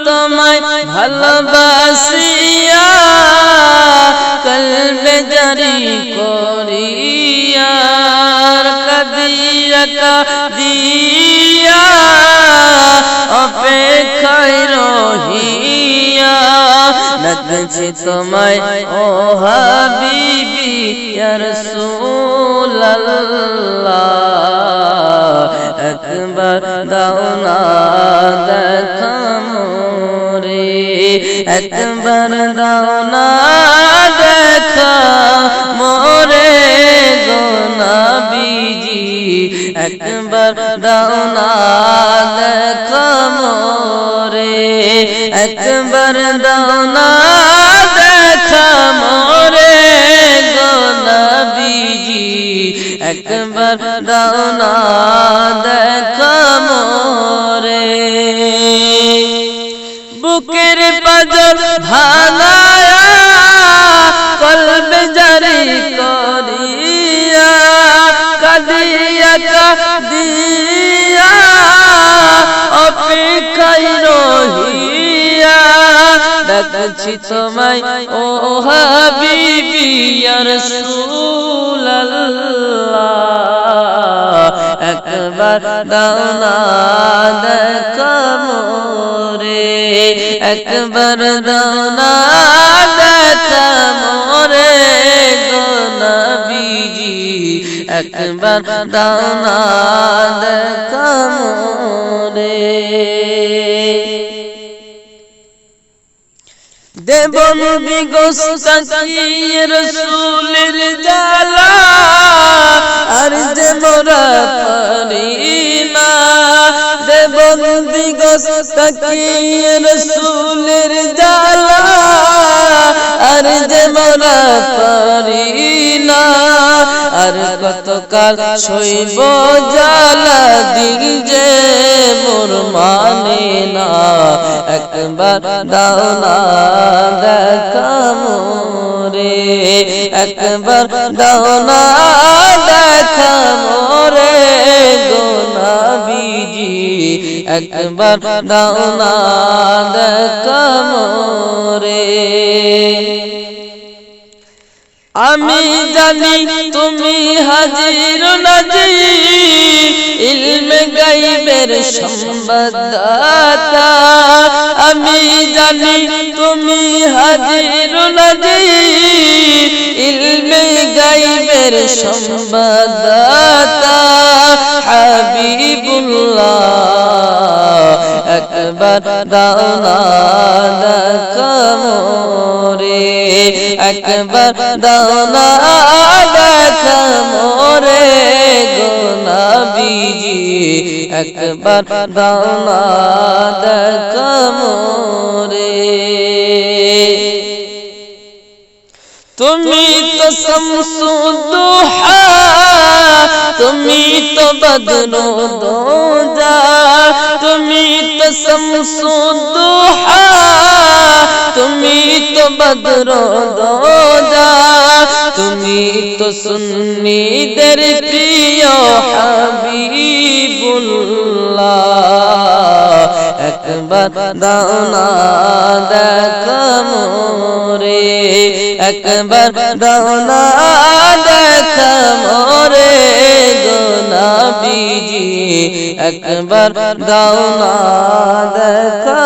তোমায় ভালোবাসিয়া কলবে জারি করিয়া কাদিয়া কাদিয়া অপেক্ষায় রহিয়া ডাকছি তোমায় ও হাবিবি ইয়া রাসূলুল্লাহ একবার দাও না দেখা মোরে একবার দাও না দেখা মোরে গো নবীজি একবার দাও না দেখা মোরে একবার দাও না দেখা মোরে গো নবীজি একবার দাও না দেখা মোরে বুকের পাঁজর ভাঙায়া কলবে জারি করিয়া কাদিয়া কাদিয়া অপেক্ষায় রহিয়া ডাকছি তোমায় ও হাবিবি ইয়া রাসূলুল্লাহ একবার দাও না দেখা মোরে একবার দাও না দেখা মোরে গো নবীজি একবার দাও না দেখা মোরে দেবনবী গোস্তাকি রাসূলের জালা আর যে মোরা পারিনা দেবনবী গোস্তাকি রাসূলের জালা আর যে মোরা পারিনা আর কতকাল সইব জালা দিল যে মোর মানে না একবার দাও না দেখা মোরে একবার দাও না দেখা মোরে গো নবীজি একবার দাও না দেখা মোরে আমি জানি তুমি হাজির নাজির ইলমে গায়বের সংবাদদাতা আমি জানি তুমি হাজির নাজির ইলমে গায়বের সংবাদদাতা হাবিবুল্লাহ একবার দাও না দেখা মোরে একবার দাও না দেখা মোরে গো নবীজি একবার দাও না দেখা মোরে তুমি তো শামসুদ্দোহা তুমি তো বদরুদ্দোজা তুমি তো শামসুদ্দোহা তুমি তো বদরুদ্দোজা তুমি তো সুন্নিদের প্রিয় হাবিবুল্লাহ একবার দাও না দেখা মোরে একবার দাও না দেখা মোরে গো নবীজি একবার দাও না দেখা